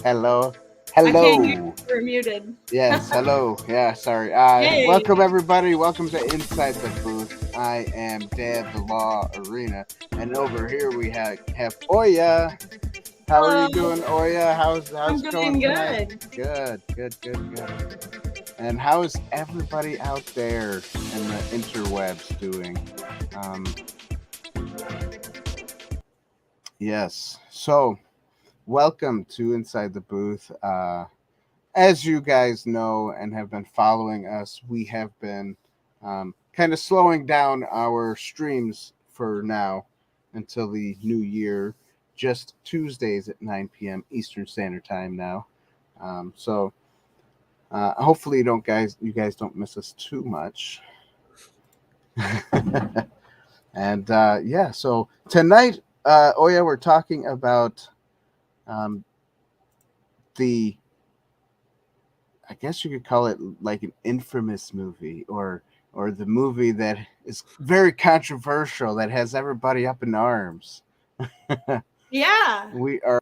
Hello. I can't hear you. Hello. You're muted. Yes, hello. Yeah, sorry. Hey. Welcome, everybody. Welcome to Inside the Booth. I am Dad the Law Arena. And over here we have Oya. How are you doing, Oya? How's I'm it going doing tonight? Good. And how is everybody out there in the interwebs doing? Yes. So, welcome to Inside the Booth. As you guys know and have been following us, we have been kind of slowing down our streams for now until the new year, just Tuesdays at 9 p.m. Eastern Standard Time now. So hopefully you guys don't miss us too much. And yeah, so tonight, Oya, we're talking about the, I guess you could call it like an infamous movie, or the movie that is very controversial, that has everybody up in arms. Yeah. We are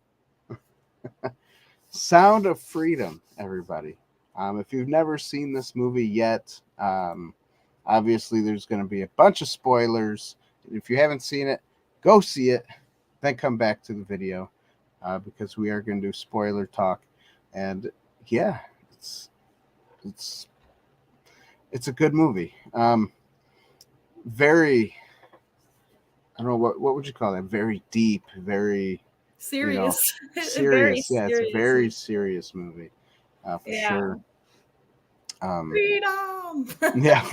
Sound of Freedom, everybody. If you've never seen this movie yet, obviously there's going to be a bunch of spoilers. If you haven't seen it, go see it, then come back to the video, because we are going to do spoiler talk. And yeah, it's a good movie. Very, I don't know, what would you call that? Very deep, very Serious. Serious. Very Yeah, it's a serious. very serious movie, for sure. Freedom. Yeah,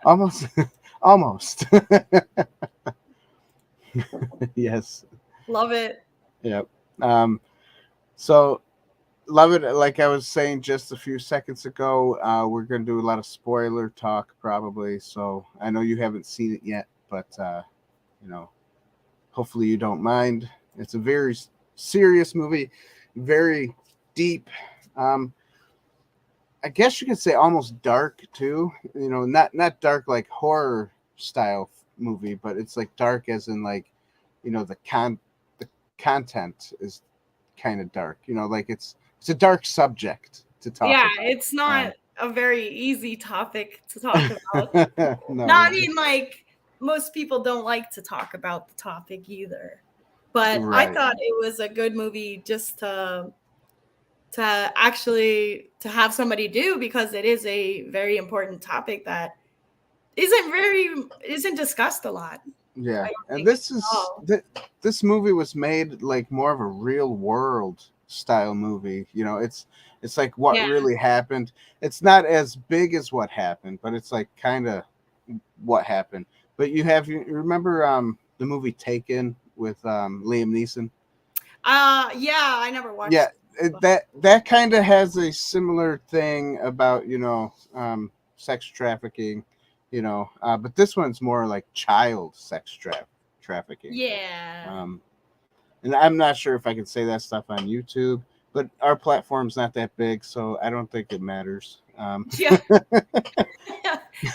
almost. Yes. Love it. Yep. So love it. Like I was saying just a few seconds ago, we're going to do a lot of spoiler talk probably. So I know you haven't seen it yet, but hopefully you don't mind. It's a very serious movie, very deep. I guess you could say almost dark too. Not dark like horror style movie, but it's like dark as in like, the content is kind of dark. Like it's a dark subject to talk Yeah, about. it's not a very easy topic to talk about. No, I mean, like, most people don't like to talk about the topic either. But right. I thought it was a good movie just to actually to have somebody do, because it is a very important topic that isn't discussed a lot. Yeah, and this movie was made like more of a real world style movie. It's like what really happened. It's not as big as what happened, but it's like kind of what happened. But you remember the movie Taken with Liam Neeson? Yeah, I never watched. Yeah, that kind of has a similar thing about sex trafficking, but this one's more like child sex trafficking. Yeah. And I'm not sure if I can say that stuff on YouTube, but our platform's not that big, so I don't think it matters. Yeah.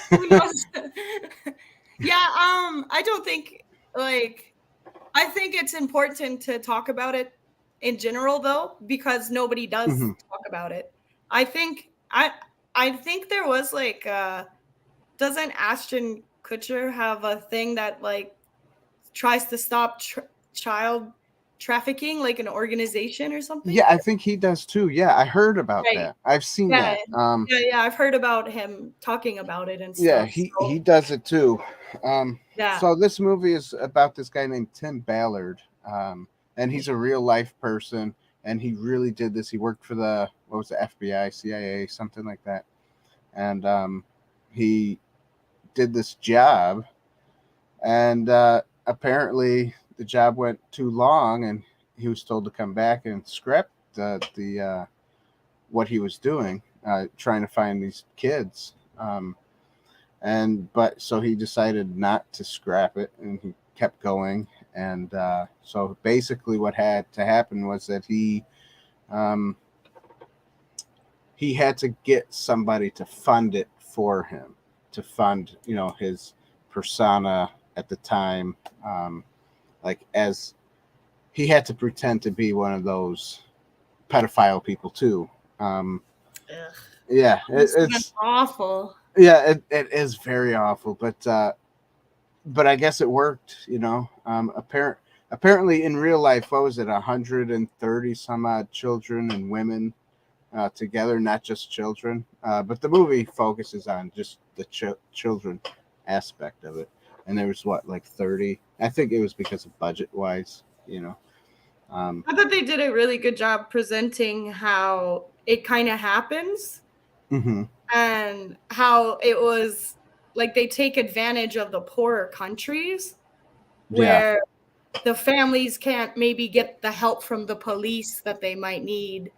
Who knows? Yeah. I don't think, like, I think it's important to talk about it in general, though, because nobody does talk about it. I think there was like, doesn't Ashton Kutcher have a thing that like tries to stop child trafficking, like an organization or something? Yeah, I think he does too. Yeah, I heard about Right. that. I've seen Yeah. that. Yeah, I've heard about him talking about it and stuff. Yeah, he does it too. Yeah. So this movie is about this guy named Tim Ballard, and he's a real life person, and he really did this. He worked for the FBI, CIA, something like that, and he did this job, and apparently the job went too long, and he was told to come back and scrap what he was doing, trying to find these kids. But so he decided not to scrap it, and he kept going. And so basically, what had to happen was that um, he had to get somebody to fund it for him, to fund, his persona at the time, like as he had to pretend to be one of those pedophile people too. Ugh, Yeah, that's awful. yeah, it is very awful, but I guess it worked. Apparently in real life, what was it, 130 some odd children and women together, not just children. But the movie focuses on just the children aspect of it, and there was what, like 30. I think it was because of budget wise. I thought they did a really good job presenting how it kind of happens Mm-hmm. and how it was like they take advantage of the poorer countries Yeah, where the families can't maybe get the help from the police that they might need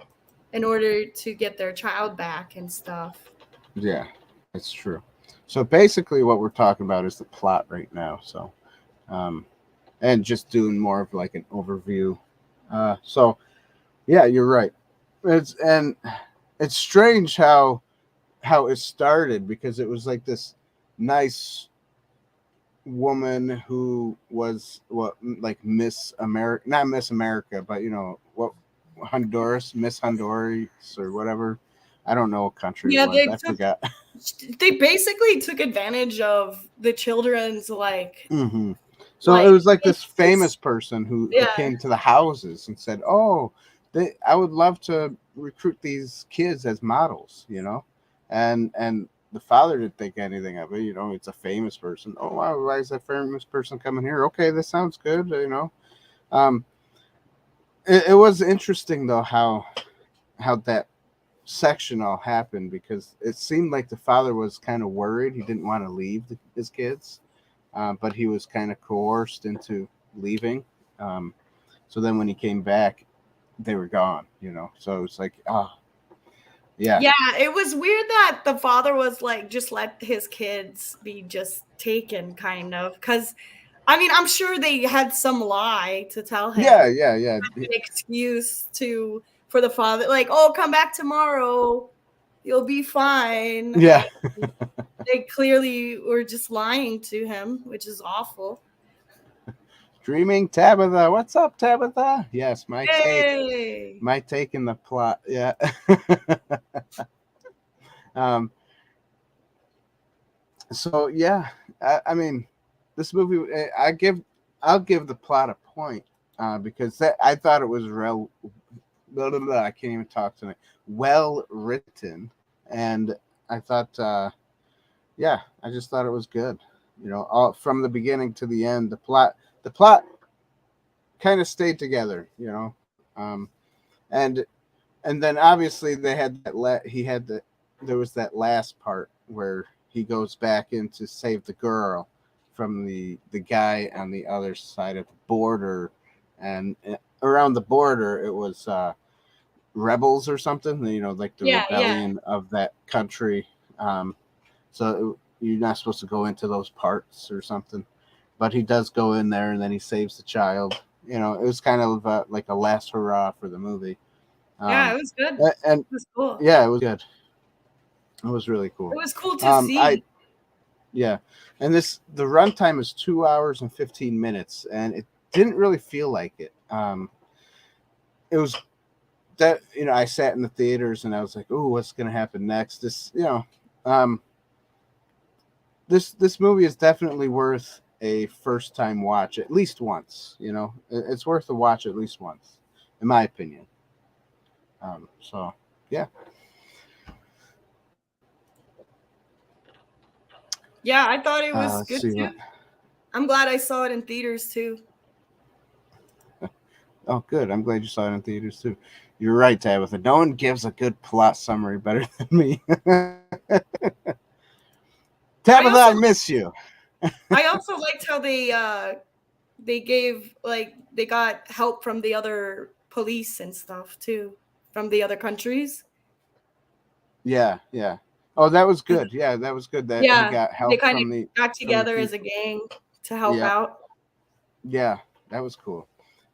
in order to get their child back and stuff. yeah, that's true. So basically, what we're talking about is the plot right now. So, um, and just doing more of like an overview. So yeah, you're right. And it's strange how it started, because it was like this nice woman who was what, like Miss America, not Miss America, but what, Miss Honduras or whatever. I don't know what country it Yeah, was. I forgot. they basically took advantage of the children's like Hmm. So it like was like this it's famous person who yeah. came to the houses and said, "Oh, I would love to recruit these kids as models," and the father didn't think anything of it. It's a famous person. Oh wow, why is that famous person coming here? Okay, this sounds good. Um, it was interesting though how that section all happened, because it seemed like the father was kind of worried. He didn't want to leave his kids, but he was kind of coerced into leaving. Um, so then when he came back, they were gone. So it's like, yeah, Yeah, it was weird that the father was like, just let his kids be just taken, kind of. Because, I mean, I'm sure they had some lie to tell him, yeah. an excuse for the father, like, oh, come back tomorrow, you'll be fine. And Yeah. they clearly were just lying to him, which is awful. Dreaming Tabitha. What's up, Tabitha? Yes, Hey. my take in the plot. Yeah. um, so yeah, I mean, this movie, I'll give the plot a point, because I thought it was blah, blah, blah, I can't even talk tonight. Well written, and I thought, yeah, I just thought it was good. All from the beginning to the end, the plot kind of stayed together. And and then obviously they had there was that last part where he goes back in to save the girl from the guy on the other side of the border, and around the border it was rebels or something, like the Yeah. rebellion of that country. You're not supposed to go into those parts or something, but he does go in there, and then he saves the child. It was kind of like a last hurrah for the movie. Yeah, um it was good. and It was cool. yeah, it was good. It was really It cool. was cool to I see. Yeah, and the runtime is 2 hours and 15 minutes, and it didn't really feel like it. It was that I sat in the theaters and I was like, "Ooh, what's gonna happen next?" Um, this movie is definitely worth a first time watch at least once. It's worth a watch at least once, in my opinion. So yeah. Yeah, I thought it was Let's good see too. what. I'm glad I saw it in theaters too. Oh, good. I'm glad you saw it in theaters too. You're right, Tabitha. No one gives a good plot summary better than me. I Tabitha, also I miss you. I also liked how they gave like they got help from the other police and stuff too, from the other countries. Yeah, yeah. Oh, that was good. Yeah, that was good that he Yeah, got they help kind of got from the together as a people. gang to help Yep. out. Yeah, that was cool.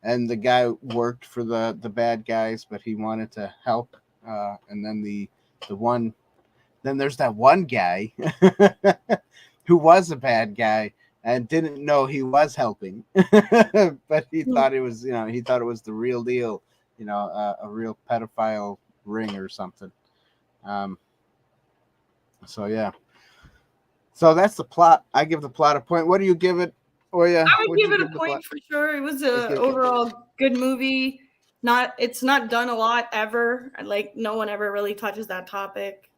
And the guy worked for the bad guys, but he wanted to help. And then the one then there's that one guy who was a bad guy and didn't know he was helping, but he Mm. thought it was he thought it was the real deal, a real pedophile ring or something. Um, so yeah, so that's the plot. I give the plot a point. What do you give it? Oh yeah, I would what'd give you it a give the point plot? for sure. It was Let's a give overall good movie. It's not done a lot ever. Like no one ever really touches that topic.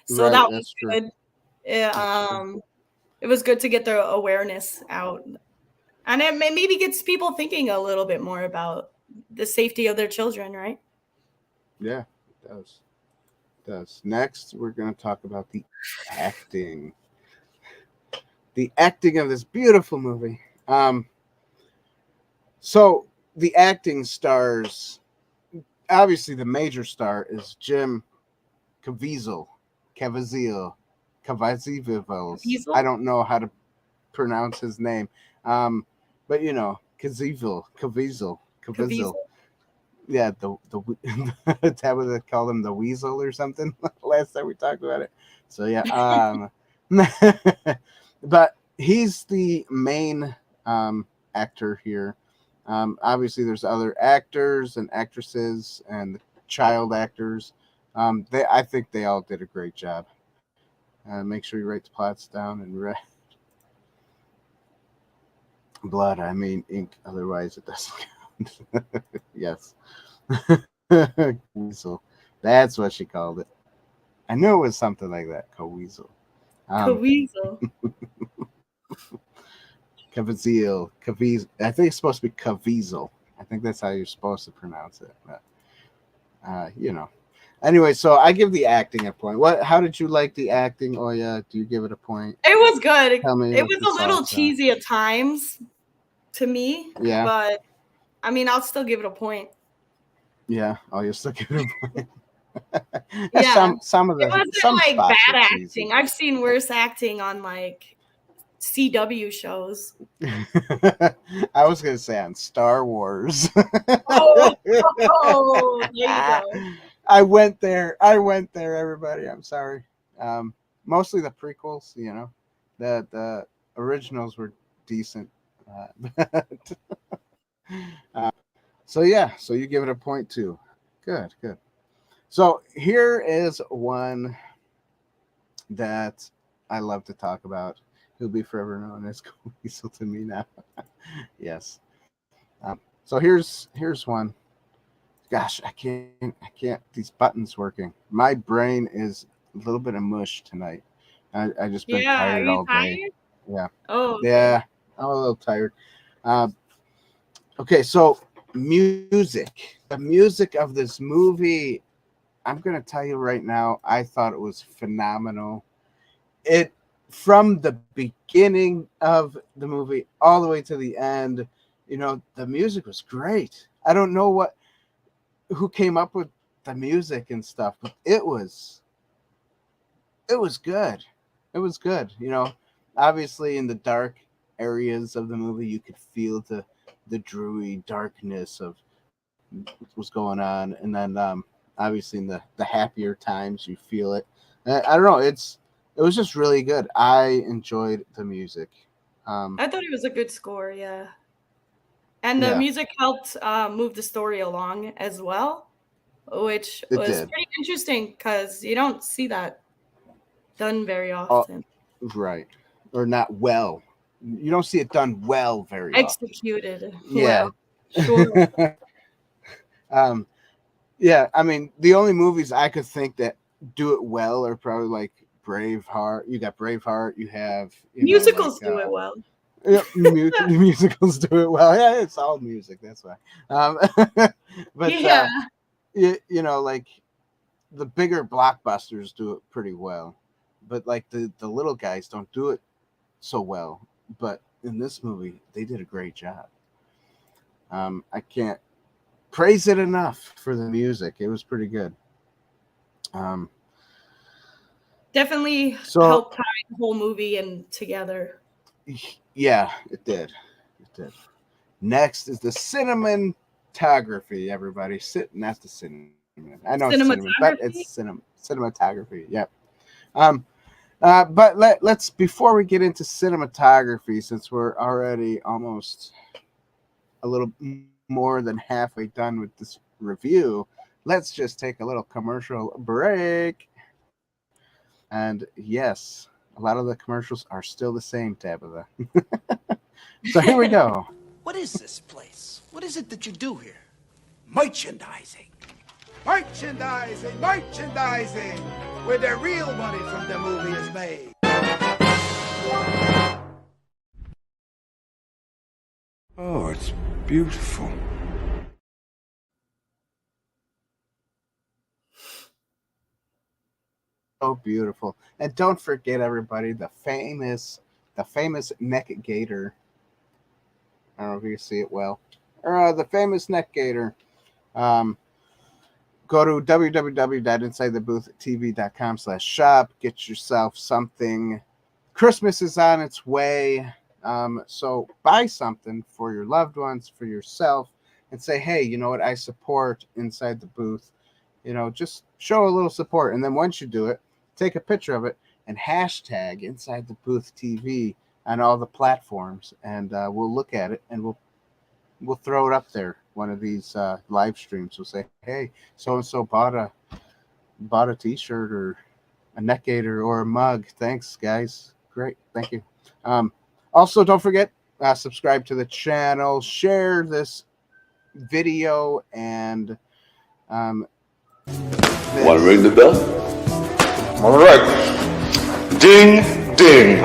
So Right, that was that's true. good. It, That's true. it was good to get the awareness out. And it maybe gets people thinking a little bit more about the safety of their children, right? Yeah, it does. It does. Next, we're going to talk about the acting. The acting of this beautiful movie. So the acting stars, obviously the major star is Jim Caviezel, Caviezel, Caviezel. I Diesel? don't know how to pronounce his name, but Caviezel. Caviezel. Yeah, the is that what they called him, the weasel or something? Last time we talked about it. So yeah, but he's the main actor here. Obviously, there's other actors and actresses and child actors. I think they all did a great job. Make sure you write the plots down and red blood. I mean ink. Otherwise, it doesn't count. Yes. Weasel. That's what she called it. I knew it was something like that. Coweasel. Um, Caviezel. Caviezel. Caviezel. I think it's supposed to be Caviezel. I think that's how you're supposed to pronounce it. But, you know. Anyway, so I give the acting a point. What? How did you like the acting? Oh yeah, do you give it a point? It was good. Tell me It what was your a little thoughts are. cheesy at times to me, Yeah, but I mean, I'll still give it a point. yeah. Oh, you're still giving a point. Yeah. Some of It the wasn't some like spots were bad cheesy, acting. I've seen worse acting on like CW shows. but I was gonna say on Star Wars. Oh, oh, there you go. I went there. I went there. Everybody, I'm sorry. Um, Mostly the prequels. The originals were decent. But, uh, so yeah, so you give it a point too. Good, good. So here is one that I love to talk about. He'll be forever known as Coeso to me now. Yes. So here's one. Gosh, I can't. These buttons working. My brain is a little bit of mush tonight. I just been Yeah, are tired you all day. tired? Yeah, Oh, okay. yeah. I'm a little tired. Uh, okay, so music. The music of this movie. I'm gonna tell you right now. I thought it was phenomenal. It from the beginning of the movie all the way to the end. The music was great. I don't know who came up with the music and stuff, but it was good. It was good. Obviously in the dark areas of the movie, you could feel the dreary darkness of what was going on, and then obviously in the happier times, you feel it. I don't know. It was just really good. I enjoyed the music. Um, I thought it was a good score, yeah. And the yeah, music helped move the story along as well, which it was did. pretty interesting because you don't see that done very Oh, often. right, or not well. You don't see it done well very often. Executed Yeah. well, sure. um, yeah, I mean, the only movies I could think that do it well are probably like Braveheart. You got Braveheart. You have, Musicals do it well. yep, musicals do it well. Yeah, it's all music. That's why. Um, but Yeah. like the bigger blockbusters do it pretty well, but like the little guys don't do it so well. But in this movie, they did a great job. I can't praise it enough for the music. It was pretty good. Um, Definitely so helped tie the whole movie and together. yeah, it did. It did. Next is the cinematography. Everybody, not the cinnamon. I know it's cinnamon, but it's Cinematography. cinematography. Yep. Um, but let's before we get into cinematography, since we're already almost a little more than halfway done with this review, let's just take a little commercial break. And yes, a lot of the commercials are still the same, Tabitha. So here we go. What is this place? What is it that you do here? Merchandising. Merchandising, merchandising, where the real money from the movie is made. Oh, it's beautiful. So beautiful. And don't forget, everybody, the famous neck gator. I don't know if you can see it well. The famous neck gator. Um, go to www.insidethebooth.tv.com/shop. Get yourself something. Christmas is on its way. So buy something for your loved ones, for yourself, and say, hey, you know what? I support Inside the Booth. Just show a little support. And then once you do it, take a picture of it and hashtag Inside the Booth TV on all the platforms, and we'll look at it and we'll throw it up there. One of these live streams. We'll say, hey, so and so bought a T-shirt or a neck gaiter or a mug. Thanks, guys. Great, thank you. Also, don't forget, subscribe to the channel, share this video, and Want to ring the bell? All right. Ding, ding.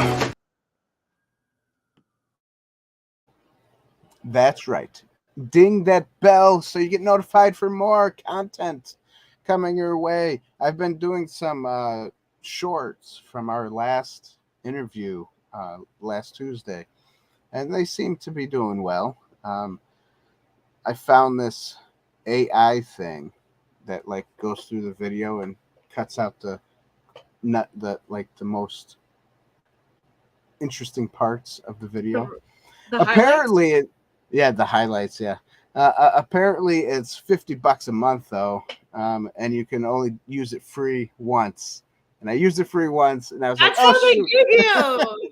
that's right. Ding that bell so you get notified for more content coming your way. I've been doing some shorts from our last interview last Tuesday, and they seem to be doing well. I found this AI thing that like goes through the video and cuts out the most interesting parts of the video. The highlights. Apparently, the highlights. Yeah. Apparently, it's $50 a month though, and you can only use it free once. And I used it free once, and I was like, That's "Oh how they shoot, give you.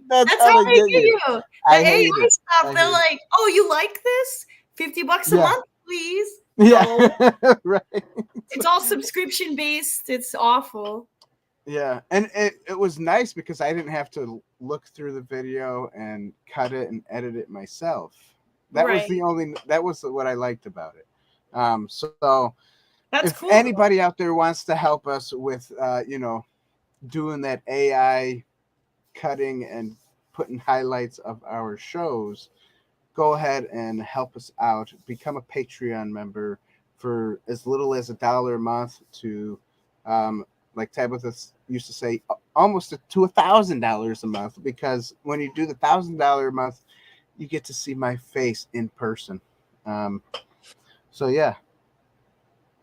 that's That's how how they they get give you." you. The I hate AI it. stuff. I They're hate it. like, "Oh, you like this? $50 a Yeah, month, please." yeah, No, right. it's all subscription based. It's awful. Yeah, and it was nice because I didn't have to look through the video and cut it and edit it myself. Right. That was what I liked about it. So That's if cool. anybody out there wants to help us with, doing that AI cutting and putting highlights of our shows, go ahead and help us out. Become a Patreon member for as little as $1 a month to, like Tabitha used to say, almost to $1,000 a month. Because when you do the $1,000 a month, you get to see my face in person. So yeah,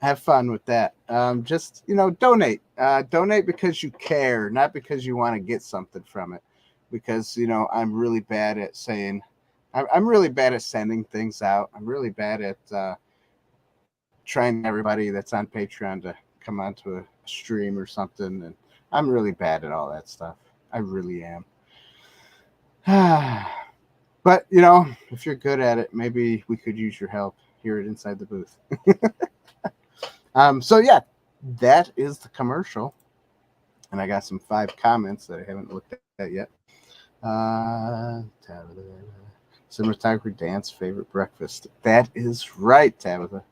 have fun with that. Just donate. Donate because you care, not because you want to get something from it. Because I'm really bad at saying. I'm really bad at sending things out. I'm really bad at trying everybody that's on Patreon to come onto a stream or something, and I'm really bad at all that stuff. I really am. But if you're good at it, maybe we could use your help here at Inside the Booth. So yeah, that is the commercial, and I got some 5 comments that I haven't looked at yet. Cinematography dance favorite breakfast. That is right, Tabitha.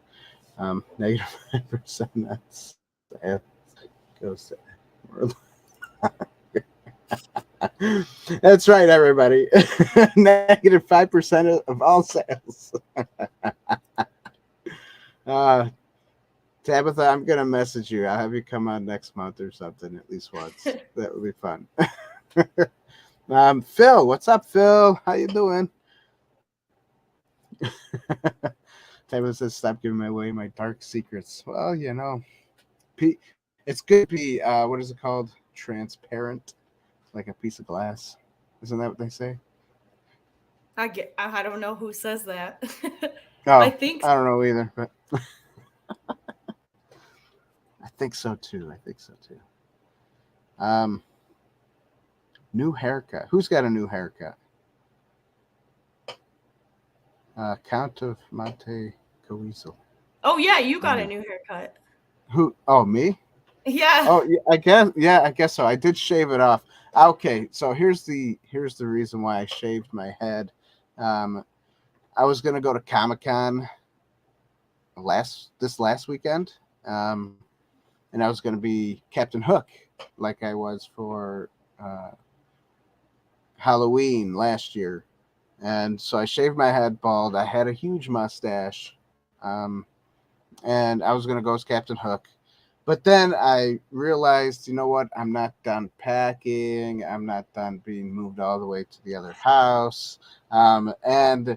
-5% goes to That's right, everybody. -5% of all sales. uh, Tabitha, I'm gonna message you. I'll have you come on next month or something at least once. That would be fun. Phil, what's up, Phil? How you doing? Tabitha says, "Stop giving away my dark secrets." Well, pe- It's good to be what is it called? Transparent, like a piece of glass. Isn't that what they say? I don't know who says that. I Oh, think I don't know either, but I think so too. I think so too. Um, New haircut. Who's got a new haircut? Count of Monte Coiso. Oh yeah, you got a Yeah. new haircut. Who? Oh, me? Yeah. Oh, yeah, I guess. Yeah, I guess so. I did shave it off. Okay, so here's the reason why I shaved my head. Um, I was gonna go to Comic-Con this last weekend, and I was gonna be Captain Hook, like I was for uh, Halloween last year. And so I shaved my head bald. I had a huge mustache, and I was gonna go as Captain Hook. But then I realized, you know what? I'm not done packing. I'm not done being moved all the way to the other house. And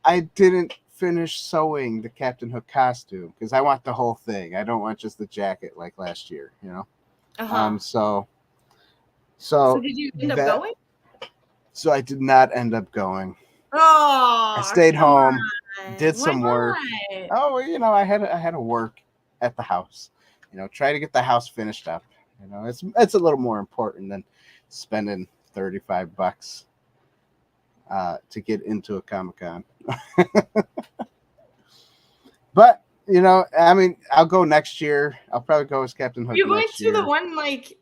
I didn't finish sewing the Captain Hook costume because I want the whole thing. I don't want just the jacket like last year, you know? Uh-huh. So So did you end up that going? so I did not end up going. Oh, I stayed come home, on. did Why some work. not? Oh, well, I had to work at the house. Try to get the house finished up. It's a little more important than spending $35 to get into a Comic-Con. But I mean, I'll go next year. I'll probably go as Captain Hook You going next to year. the one like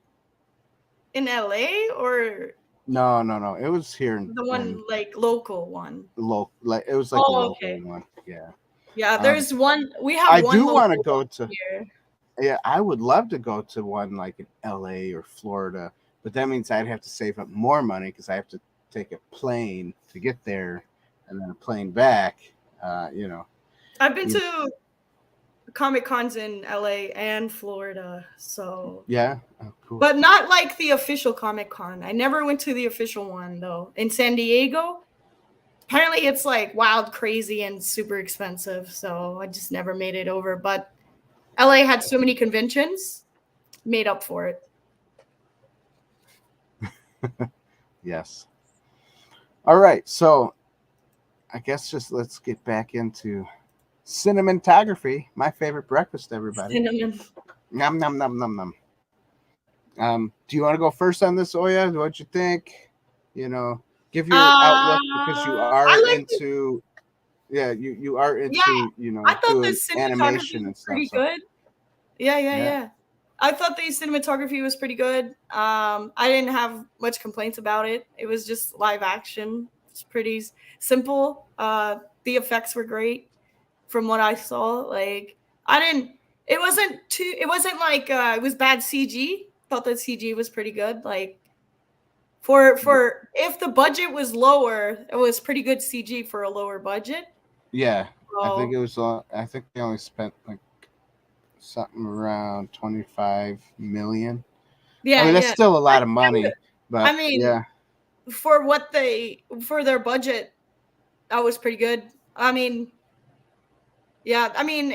in LA or No. It was here in the one like local one? like it was like a Oh, local okay. one. Yeah. Yeah, there's one. We have I one do want to local go one to. here. Yeah, I would love to go to one like in LA or Florida, but that means I'd have to save up more money because I have to take a plane to get there and then a plane back. I've been You- to Comic Cons in LA and Florida, so yeah, oh, cool. but not like the official Comic Con. I never went to the official one though. In San Diego, apparently it's like wild, crazy, and super expensive. So I just never made it over. But LA had so many conventions, made up for it. Yes. All right, so I guess just let's get back into cinematography. My favorite breakfast, everybody. Cinnamon. Nom nom nom nom nom. Do you want to go first on this, Oya? What'd you think? Give your outlook because you are I like into. Yeah, you are into I thought the doing cinematography animation and was stuff. pretty So, good. Yeah. I thought the cinematography was pretty good. I didn't have much complaints about it. It was just live action. It's pretty simple. The effects were great from what I saw. Like it wasn't like it was bad CG. Thought that CG was pretty good. Like for if the budget was lower, it was pretty good CG for a lower budget. yeah, I think So it was. I think they only spent like something around 25 million. yeah, I mean, that's yeah. still a lot of money, but I mean, yeah, for their budget, that was pretty good. I mean, yeah. I mean,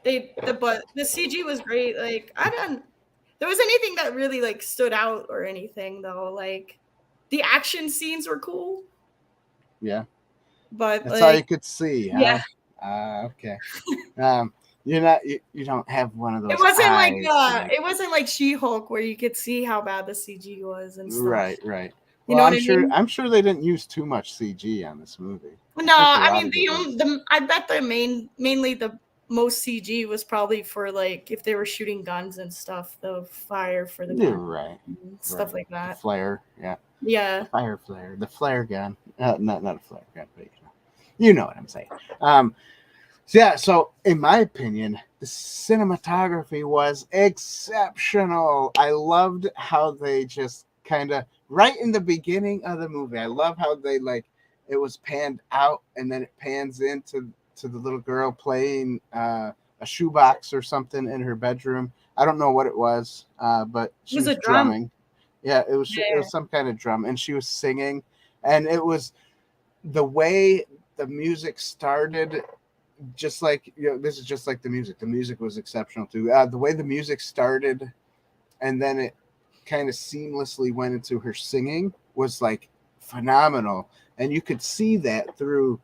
but the CG was great. Like there was anything that really like stood out or anything though. Like the action scenes were cool, yeah, but that's all you like could see, yeah, huh? Okay. You're not. You don't have one of those. it wasn't like eyes, it wasn't like She-Hulk where you could see how bad the CG was and stuff. Right. You Well, know what I'm I sure. mean? I'm sure they didn't use too much CG on this movie. No, I think a I lot mean of it was. I bet mainly the most CG was probably for like if they were shooting guns and stuff, the fire for the You're gun, right. and stuff like The that. flare, yeah. Yeah. Fire flare, the flare gun. Not a flare gun, but you know what I'm saying. So in my opinion, the cinematography was exceptional. I loved how they just kind of right in the beginning of the movie. I love how they it was panned out and then it pans into the little girl playing a shoebox or something in her bedroom. I don't know what it was, but she was was a drum. drumming. Yeah, it was some kind of drum, and she was singing, and it was the way the music started just like, this is just like the music. The music was exceptional too. The way the music started, and then it kind of seamlessly went into her singing was like phenomenal, and you could see that through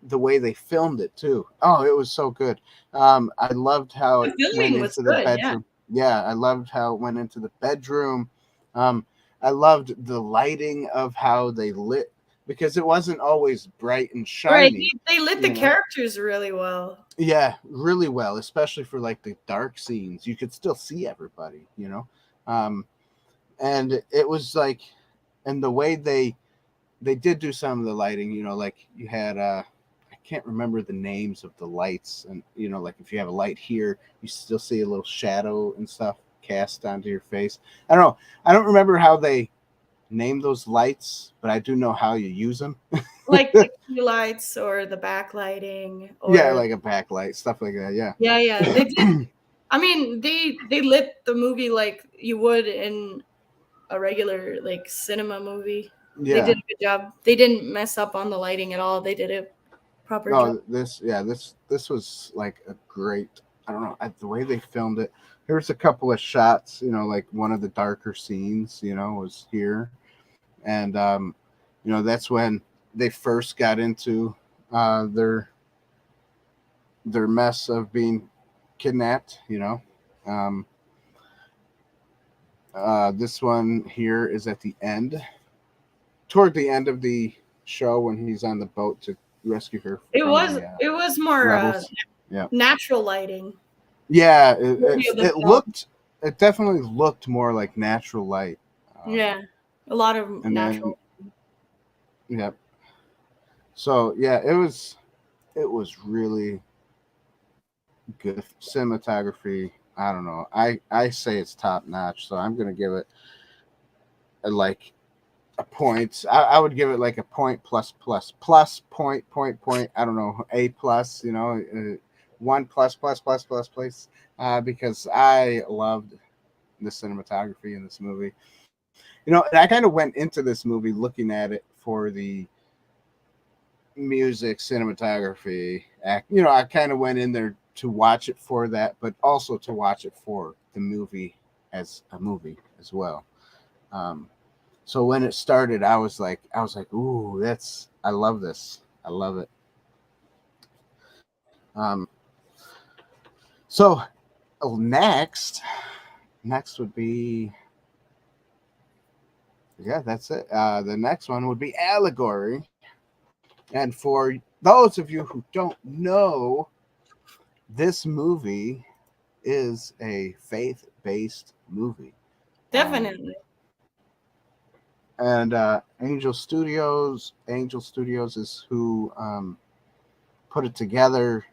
the way they filmed it too. Oh, it was so good. I loved how The it went filming was into the good, yeah. bedroom. Yeah, I loved how it went into the bedroom. I loved the lighting of how they lit, because it wasn't always bright and Right. shiny. They lit the characters really well. Yeah, really well, especially for like the dark scenes. You could still see everybody, and it was like, and the way they did do some of the lighting, like you had I can't remember the names of the lights, and like if you have a light here, you still see a little shadow and stuff cast onto your face. I don't know. I don't remember how they name those lights, but I do know how you use them. Like the key lights or the backlighting. Or, Yeah, like a backlight, stuff like that. Yeah. Yeah. They did. I mean, they lit the movie like you would in a regular like cinema movie. Yeah. They did a good job. They didn't mess up on the lighting at all. They did a proper job. This was like a great, I don't know, the way they filmed it. There was a couple of shots, like one of the darker scenes, was here. And that's when they first got into their mess of being kidnapped, this one here is at the end, toward the end of the show, when he's on the boat to rescue her. It was more natural lighting. Yeah, it definitely looked more like natural light. Yeah, a lot of natural. Yep. So yeah, it was really good cinematography. I don't know. I say it's top notch, so I'm gonna give it like a point. I would give it like a point plus point. I don't know, A plus. 1 plus place. Because I loved the cinematography in this movie. And I kind of went into this movie looking at it for the music, cinematography. I kind of went in there to watch it for that, but also to watch it for the movie as a movie as well. So when it started, I was like, ooh, I love this. I love it. So next would be, that's it. The next one would be Allegory. And for those of you who don't know, this movie is a faith-based movie. Definitely. And Angel Studios is who put it together.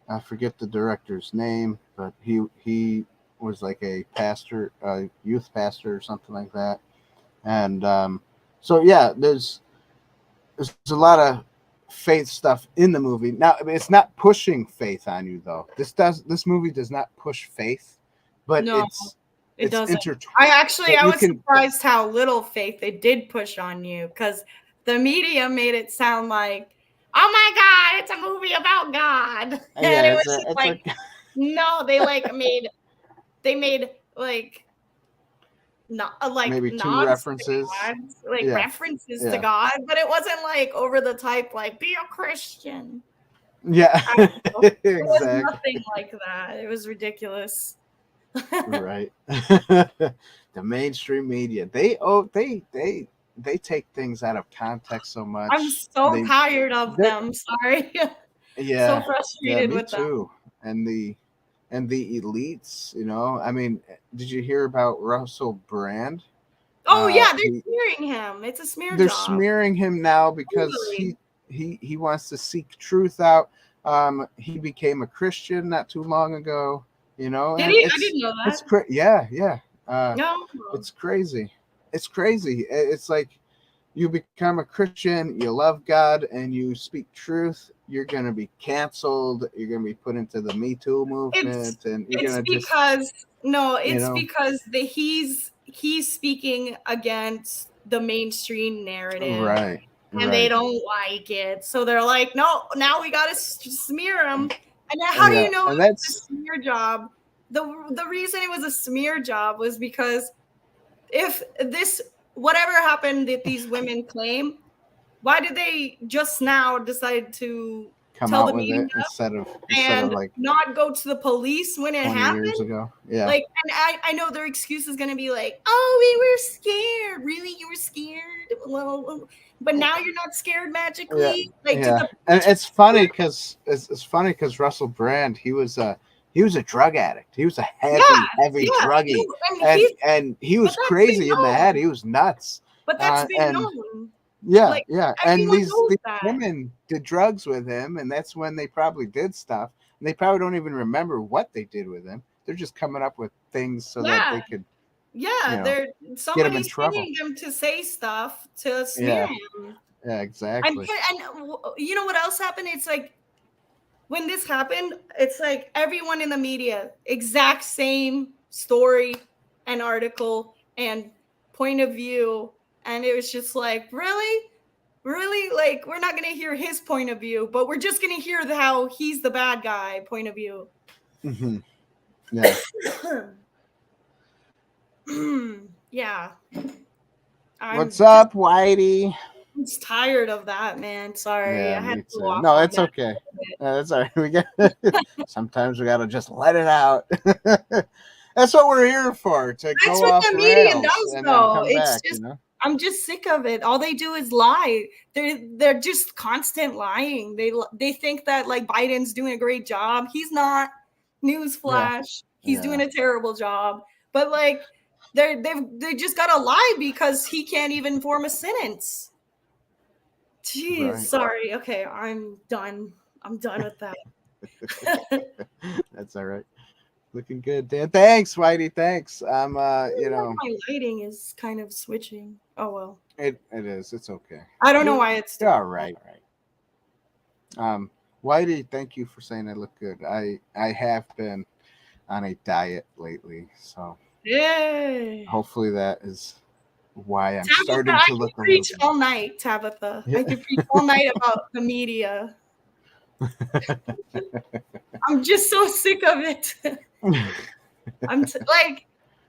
I forget the director's name, but he was like a pastor, a youth pastor or something like that. And so yeah, there's a lot of faith stuff in the movie. Now, it's not pushing faith on you though. This movie does not push faith, but no, it doesn't. I was surprised how little faith they did push on you, because the media made it sound like, oh my God, it's a movie about God. And yeah, it was just like, no, they made like not like maybe nods 2 references, to God, references to God, but it wasn't like over the type, like be a Christian. Yeah, exactly. It was nothing like that. It was ridiculous. Right. The mainstream media, they take things out of context so much. I'm so tired of them. Sorry. Yeah. So frustrated with too. them. And the elites, I mean, did you hear about Russell Brand? Oh yeah, they're smearing him. It's a smear job. They're smearing him now because he wants to seek truth out. He became a Christian not too long ago. Did he? I didn't know that. It's yeah. No. It's crazy. It's crazy. It's like, you become a Christian, you love God, and you speak truth, you're going to be canceled. You're going to be put into the Me Too movement, and you're going to because he's speaking against the mainstream narrative. Right. and they don't like it. So they're like, no, now we got to smear them. And how do you know and it's a that's smear job? The reason it was a smear job was because if this, whatever happened that these women claim, why did they just now decide to come tell out the with media it instead of and like not go to the police when it 20 happened? years ago? Yeah. Like, and I know their excuse is going to be like, oh, we were scared. Really? You were scared? Well, but now you're not scared magically? Like, yeah. And it's funny because Russell Brand, he was a drug addict. He was a heavy druggie, and he was crazy in the head. He was nuts. But that's been known. Yeah, like, and these women did drugs with him, and that's when they probably did stuff. And they probably don't even remember what they did with him. They're just coming up with things so that they could, they're somebody's paying them to say stuff to smear him. Yeah, exactly. And you know what else happened? It's like when this happened, it's like everyone in the media, exact same story and article and point of view. And it was just like, really? Like, we're not going to hear his point of view, but we're just going to hear how he's the bad guy point of view. Mm-hmm. Yeah. Yeah. What's up, Whitey? I'm just tired of that, man. Sorry. Yeah, I had me to too. No, it's okay. That's all right. We get sometimes we gotta just let it out. That's what we're here for. To That's go what off the media rails does, and though. come It's back, just I'm just sick of it. All they do is lie. They're just constant lying. They think that like Biden's doing a great job. He's not. Newsflash. He's doing a terrible job. But like they just gotta lie because he can't even form a sentence. Jeez, sorry. Okay, I'm done. I'm done with that. That's all right. Looking good, Dan. Thanks, Whitey. Thanks. My lighting is kind of switching. Oh well. It is. It's okay. I don't know why it's all right. Whitey, thank you for saying I look good. I have been on a diet lately, so hopefully that is why I'm starting to look a little preach all night, Tabitha. I could preach all night about the media. I'm just so sick of it. I'm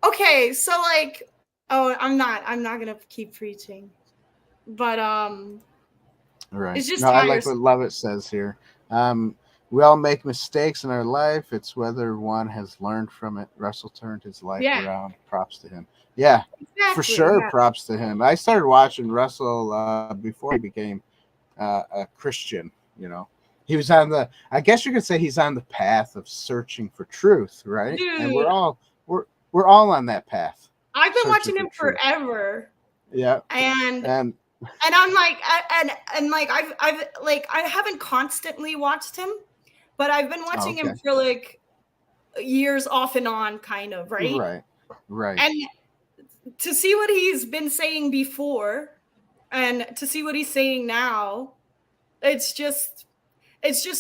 okay, so like, I'm not gonna keep preaching, but right. It's just I like what Lovett says here. We all make mistakes in our life. It's whether one has learned from it. Russell turned his life around. Props to him. Yeah, exactly, for sure. Yeah. Props to him. I started watching Russell before he became a Christian. He was I guess you could say he's on the path of searching for truth, right? Dude, and we're all on that path. I've been watching him forever. Yeah. And I'm like, I haven't constantly watched him, but I've been watching him for like years off and on, kind of, right? Right. And to see what he's been saying before and to see what he's saying now, it's just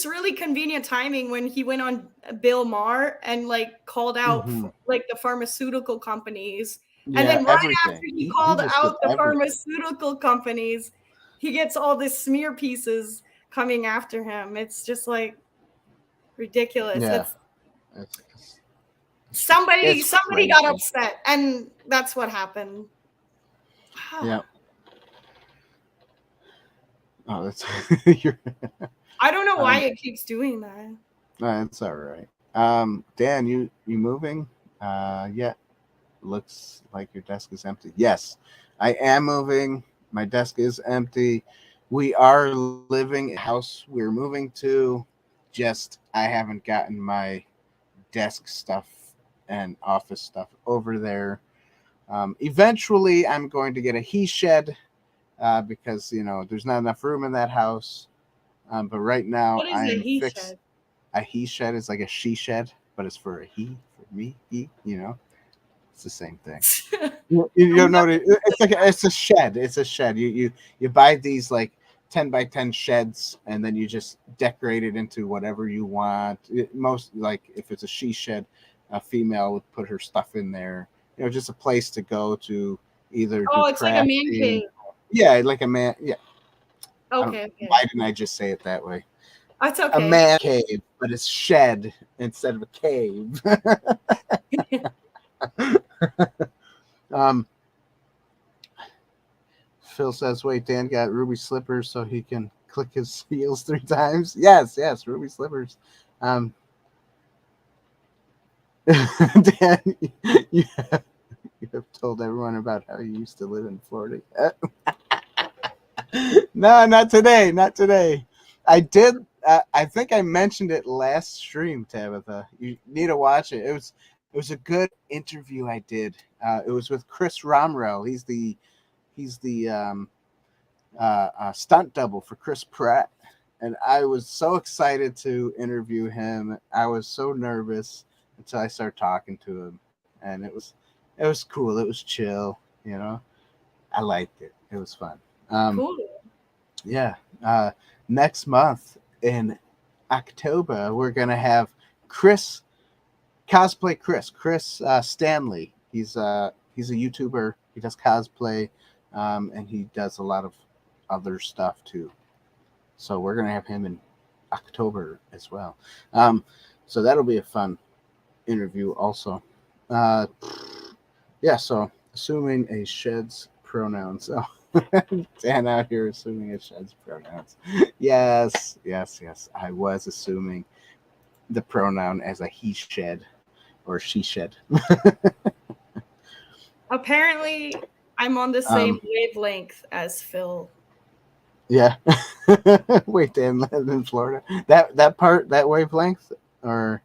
really convenient timing when he went on Bill Maher and like called out like the pharmaceutical companies. Yeah, and then right after he called out the pharmaceutical companies, he gets all these smear pieces coming after him. It's just like ridiculous. Yeah. Somebody got upset, and that's what happened. Yeah. Oh, that's I don't know why it keeps doing that. No, it's all right. Dan, you moving? Yeah. Looks like your desk is empty. Yes, I am moving. My desk is empty. We are living in a house we're moving to. Just I haven't gotten my desk stuff and office stuff over there. Eventually, I'm going to get a he shed because there's not enough room in that house. But right now, what is a he shed? A he shed is like a she shed, but it's for a he, for me, he. It's the same thing. you know, it's a shed. It's a shed. You buy these like 10 by 10 sheds, and then you just decorate it into whatever you want. Most like if it's a she shed, a female would put her stuff in there. Just a place to go to either. Oh, it's like a man cave. Yeah, like a man. Yeah, Okay. Why didn't I just say it that way? That's A okay. man cave, but it's shed instead of a cave. Phil says, wait, Dan got ruby slippers so he can click his heels 3 times. Yes, ruby slippers. Dan, you have told everyone about how you used to live in Florida. No, not today. Not today. I did. I think I mentioned it last stream, Tabitha. You need to watch it. It was a good interview I did. It was with Chris Romrell. He's the stunt double for Chris Pratt, and I was so excited to interview him. I was so nervous until I started talking to him, and it was cool. It was chill. I liked it. It was fun. Cool. Yeah. Next month in October, we're gonna have Chris Stanley. He's a YouTuber. He does cosplay, and he does a lot of other stuff too. So we're gonna have him in October as well. So that'll be a fun interview also. Yeah. So assuming a sheds pronouns. Oh. Dan out here assuming it sheds pronouns. Yes. I was assuming the pronoun as a he shed or she shed. Apparently, I'm on the same wavelength as Phil. Yeah. Wait, Dan lived in Florida. That wavelength, or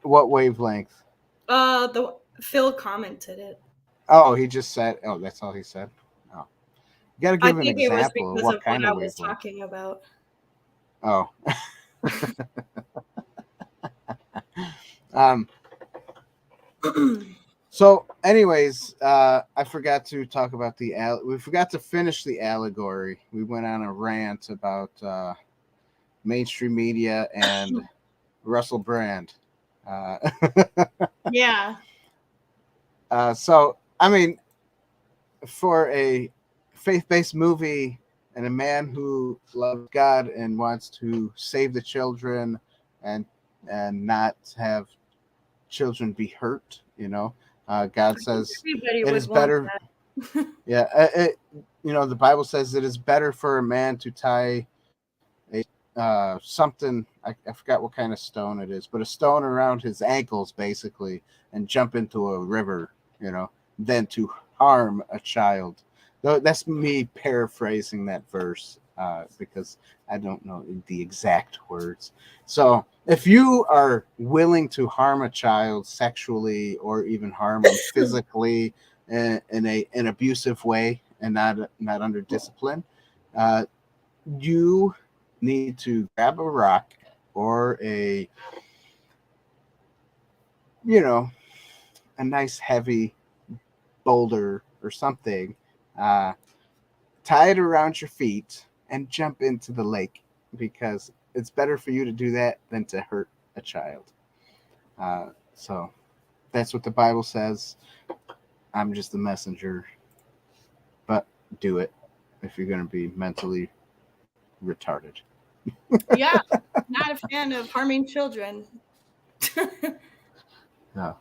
what wavelength? The Phil commented it. Oh, he just said. Oh, that's all he said. Oh, you got to give an example of what kind of I was wavelength. talking about. Oh. So, anyways, I forgot to talk about we forgot to finish the allegory. We went on a rant about mainstream media and Russell Brand. Yeah. So, I mean, for a faith-based movie and a man who loves God and wants to save the children and not have children be hurt, God says Everybody it would is want better. that. Yeah, the Bible says it is better for a man to tie something. I forgot what kind of stone it is, but a stone around his ankles basically, and jump into a river, than to harm a child. That's me paraphrasing that verse because I don't know the exact words. So if you are willing to harm a child sexually or even harm them physically in an abusive way and not under discipline, you need to grab a rock or a nice heavy boulder or something, tie it around your feet and jump into the lake, because it's better for you to do that than to hurt a child. So that's what the Bible says. I'm just the messenger, but do it if you're going to be mentally retarded. Yeah, not a fan of harming children. No.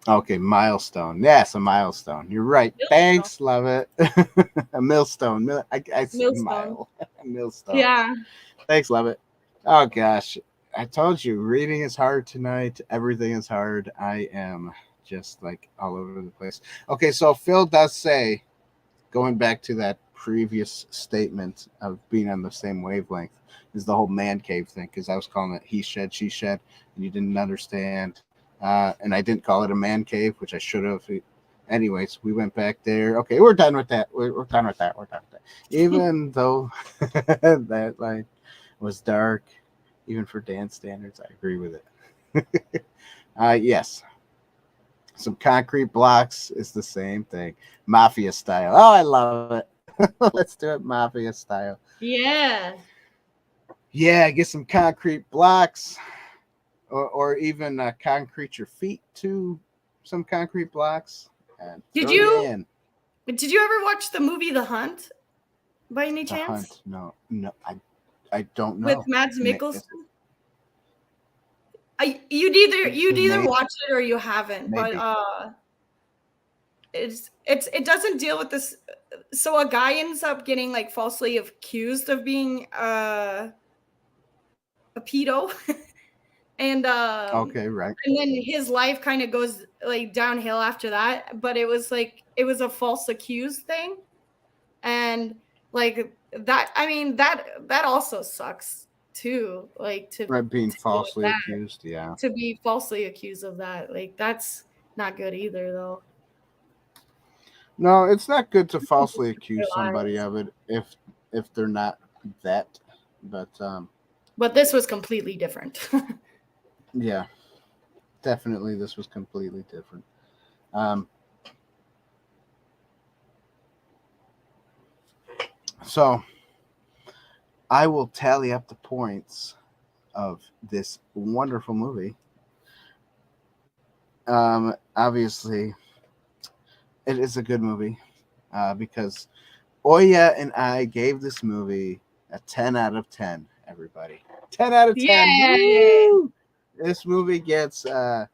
Okay, milestone. Yes, a milestone. You're right. Millstone. Thanks, love it. A millstone. I said Millstone. mile. A millstone. Yeah. Thanks, love it. Oh gosh, I told you, reading is hard tonight. Everything is hard. I am just like all over the place. Okay, so Phil does say, going back to that previous statement of being on the same wavelength, is the whole man cave thing, because I was calling it he shed, she shed, and you didn't understand. And I didn't call it a man cave, which I should have. Anyways, we went back there. Okay, we're done with that. We're done with that. We're done with that. Even though that line was dark, even for Dan's standards, I agree with it. Yes. Some concrete blocks is the same thing. Mafia style. Oh, I love it. Let's do it mafia style. Yeah. Yeah, get some concrete blocks. Or even concrete your feet to some concrete blocks. And Did throw you in. Did you ever watch the movie The Hunt by any The chance? Hunt? No, I don't know. With Mads Mikkelsen? You'd either watch it or you haven't, Maybe. but it doesn't deal with this. So a guy ends up getting like falsely accused of being a pedo, and Okay, right. and then his life kind of goes like downhill after that. But it was a false accused thing, and like that. I mean that also sucks too. Like Right, being to deal with falsely that. accused, yeah. To be falsely accused of that, like that's not good either, though. No, it's not good to falsely accuse Realize. somebody of it if they're not that. But this was completely different. Yeah, definitely, this was completely different. So I will tally up the points of this wonderful movie. Obviously, it is a good movie because Oya and I gave this movie a 10 out of 10, everybody. 10 out of 10. Woo! This movie gets 2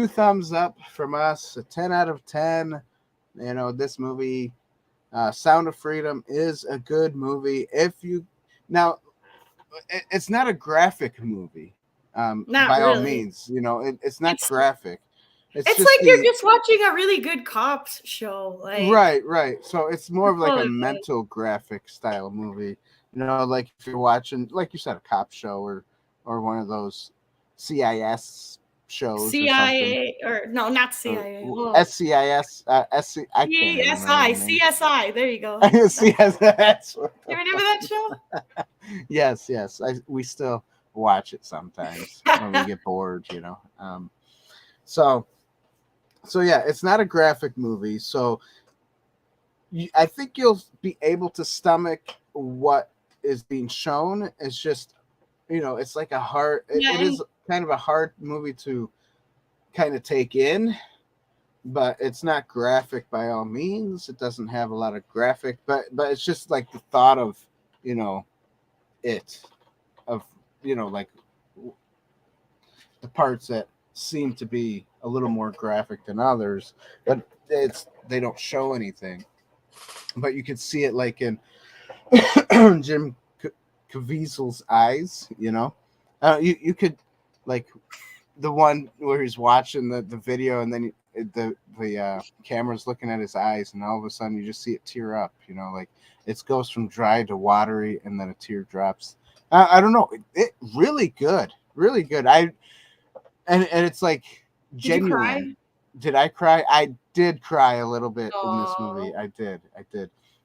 thumbs up from us, a 10 out of 10. You know, this movie, Sound of Freedom, is a good movie. Now, it's not a graphic movie, by all means. You know, it's not graphic. It's like you're just watching a really good cops show. Like, right. So it's more of like a mental graphic style movie. You know, like if you're watching, like you said, a cop show or one of those CIS shows. CIA or no, not CIA. SCIS. SC. I can't CSI. CSI. There you go. CSI. You remember that show? Yes. We still watch it sometimes when we get bored. You know. So yeah, it's not a graphic movie. So I think you'll be able to stomach what is being shown. It's just, you know, it's like it is kind of a hard movie to kind of take in, but it's not graphic by all means. It doesn't have a lot of graphic, but it's just like the thought of, you know, like the parts that seem to be a little more graphic than others, but they don't show anything. But you can see it like in Jim Caviezel's eyes, you know. You could, like, the one where he's watching the video and then the camera's looking at his eyes and all of a sudden you just see it tear up, you know, like it goes from dry to watery and then a tear drops. I don't know, it really good. And it's like genuine. Did I cry? I did cry a little bit in this movie. I did.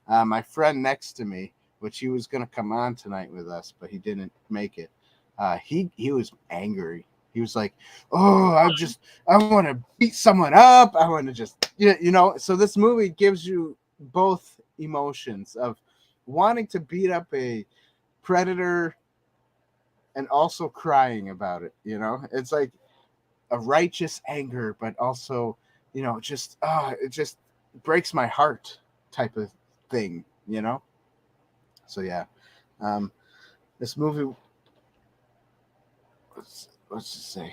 My friend next to me, which he was going to come on tonight with us, but he didn't make it. He was angry. He was like, "Oh, I want to beat someone up. I want to just, you know." So this movie gives you both emotions of wanting to beat up a predator and also crying about it. You know, it's like a righteous anger, but also, you know, just it just breaks my heart type of thing, you know. So yeah, this movie. Let's just say,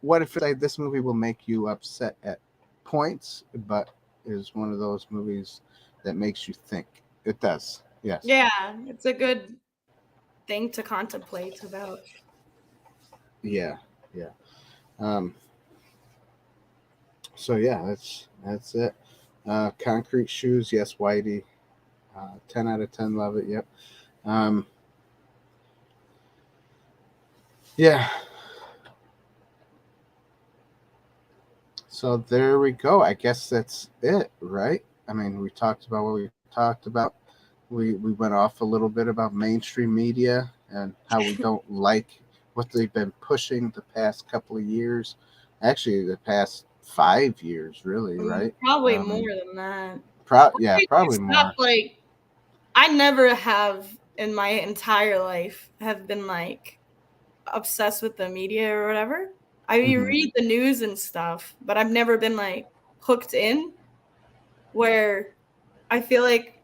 what if this movie will make you upset at points, but is one of those movies that makes you think? It does, yes. Yeah, it's a good thing to contemplate about. Yeah. So yeah, that's it. Concrete Shoes, yes, Whitey. 10 out of 10, love it. Yep. Yeah. So there we go. I guess that's it, right? I mean, we talked about what we talked about. We went off a little bit about mainstream media and how we don't like what they've been pushing the past couple of years. Actually, the past 5 years, really, right? Probably more than that. Probably more. Like, I never have in my entire life have been like obsessed with the media or whatever. I read the news and stuff, but I've never been like hooked in where I feel like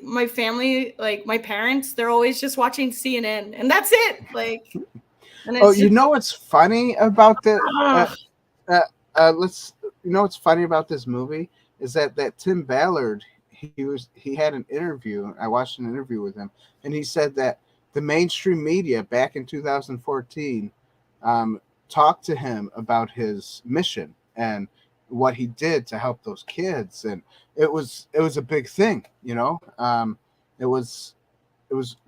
my family, like my parents, they're always just watching CNN, and that's it. Like, and Oh, it's you just, know what's funny about the ugh. let's you know what's funny about this movie is that Tim Ballard, he had an interview. I watched an interview with him, and he said that the mainstream media back in 2014 talked to him about his mission and what he did to help those kids, and it was a big thing, you know. It was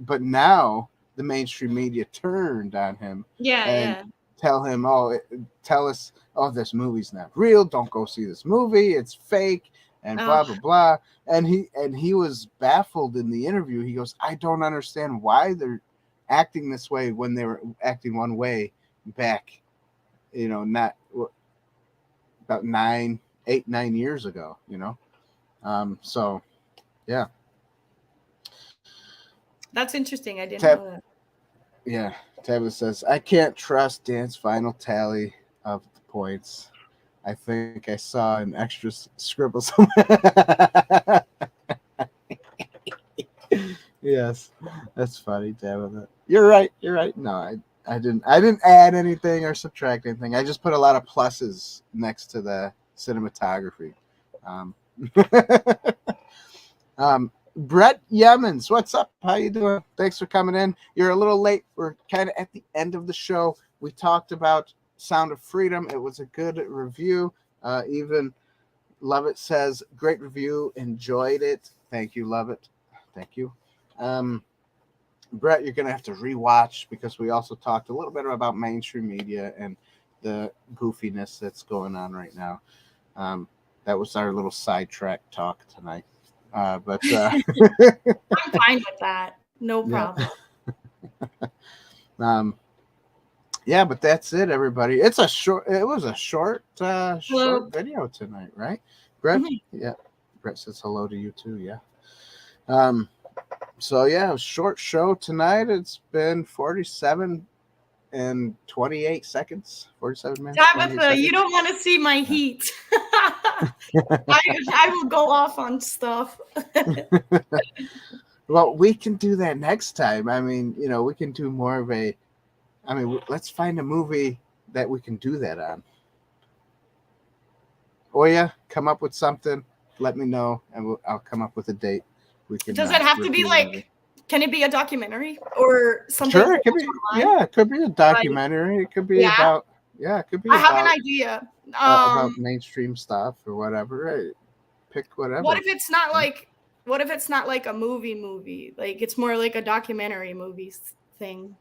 but now the mainstream media turned on him and Yeah. tell him, tell us, this movie's not real. Don't go see this movie. It's fake and Oh, blah, blah, blah. And he was baffled in the interview. He goes, I don't understand why they're acting this way when they were acting one way back, not about 9 years ago, So yeah. that's interesting. I didn't know that. Yeah, Tabitha says, I can't trust Dan's final tally of the points. I think I saw an extra scribble somewhere. Yes, that's funny, Tabitha. You're right. No, I didn't add anything or subtract anything. I just put a lot of pluses next to the cinematography. Brett Yemens, what's up? How you doing? Thanks for coming in. You're a little late. We're kind of at the end of the show. We talked about Sound of Freedom. It was a good review. Even Lovett says, great review. Enjoyed it. Thank you, Lovett. Thank you. Brett, you're going to have to rewatch because we also talked a little bit about mainstream media and the goofiness that's going on right now. That was our little sidetrack talk tonight. But I'm fine with that. No problem. Yeah, but that's it, everybody. It was a short video tonight, right? Brett? Mm-hmm. Yeah. Brett says hello to you too, yeah. So yeah, a short show tonight. It's been 47 and 28 seconds. 47 minutes. Tabitha, you don't want to see my heat. I will go off on stuff. Well, we can do that next time. I mean, we can do more of let's find a movie that we can do that on. Oya, come up with something. Let me know, and I'll come up with a date. We can. Does it have to be like? Can it be a documentary or something? Sure, it could be. Yeah, it could be a documentary. Right. It could be about. Yeah, it could be. I have an idea about mainstream stuff or whatever. Right? Pick whatever. What if it's not like? What if it's not like a movie? Like it's more like a documentary movie thing.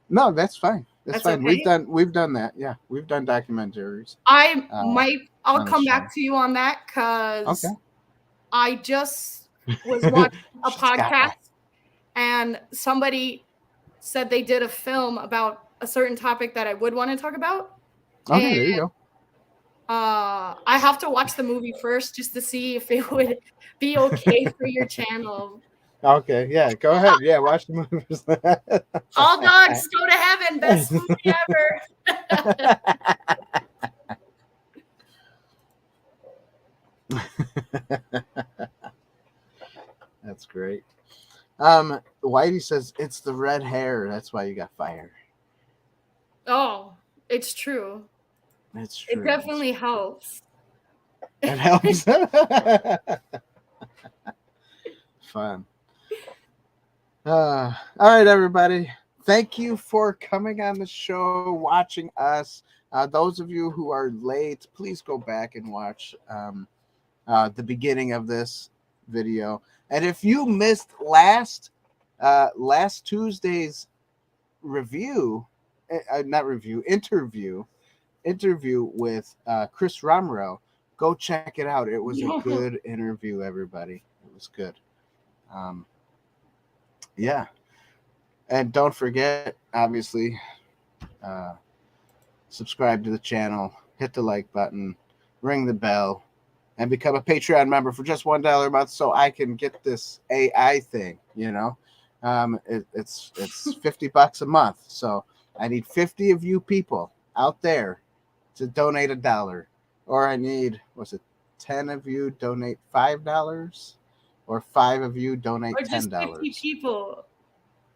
No, that's fine. That's fine. Okay? We've done that. Yeah, we've done documentaries. I'll come back to you on that because I just was watching a podcast and somebody said they did a film about a certain topic that I would want to talk about. Okay, and, there you go. I have to watch the movie first just to see if it would be okay for your channel. Okay, yeah, go ahead. Yeah, watch the movies. All dogs go to heaven. Best movie ever. That's great. Whitey says it's the red hair. That's why you got fired. Oh, it's true. It's true. It definitely helps. It helps. Fun. All right, everybody. Thank you for coming on the show, watching us. Those of you who are late, please go back and watch the beginning of this video. And if you missed last Tuesday's interview with Chris Romero, go check it out. It was a good interview, everybody. It was good. Yeah. And don't forget, obviously, subscribe to the channel, hit the like button, ring the bell, and become a Patreon member for just $1 a month so I can get this AI thing, It's $50 a month. So I need 50 of you people out there to donate $1. Or I need, 10 of you donate $5, or 5 of you donate Or just 50 $10. people,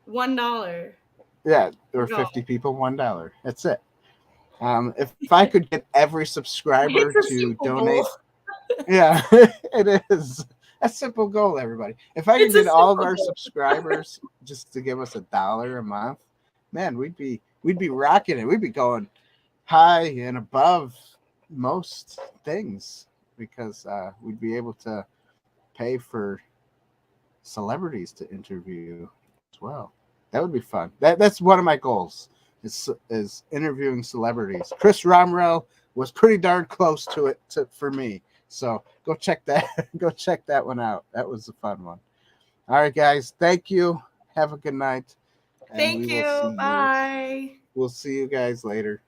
$1. Yeah, or No. 50 people, $1. That's it. If I could get every subscriber It's a to simple donate, goal. yeah, it is a simple goal, everybody. If I could It's a get all of simple our goal. subscribers just to give us $1 a month, man, we'd be rocking it. We'd be going high and above most things, because we'd be able to pay for celebrities to interview as well. That would be fun. That's one of my goals. Is interviewing celebrities. Chris Romrell was pretty darn close to it for me. So go check that go check that one out. That was a fun one. All right, guys. Thank you. Have a good night. And Thank we will you. see Bye. We'll see you guys later.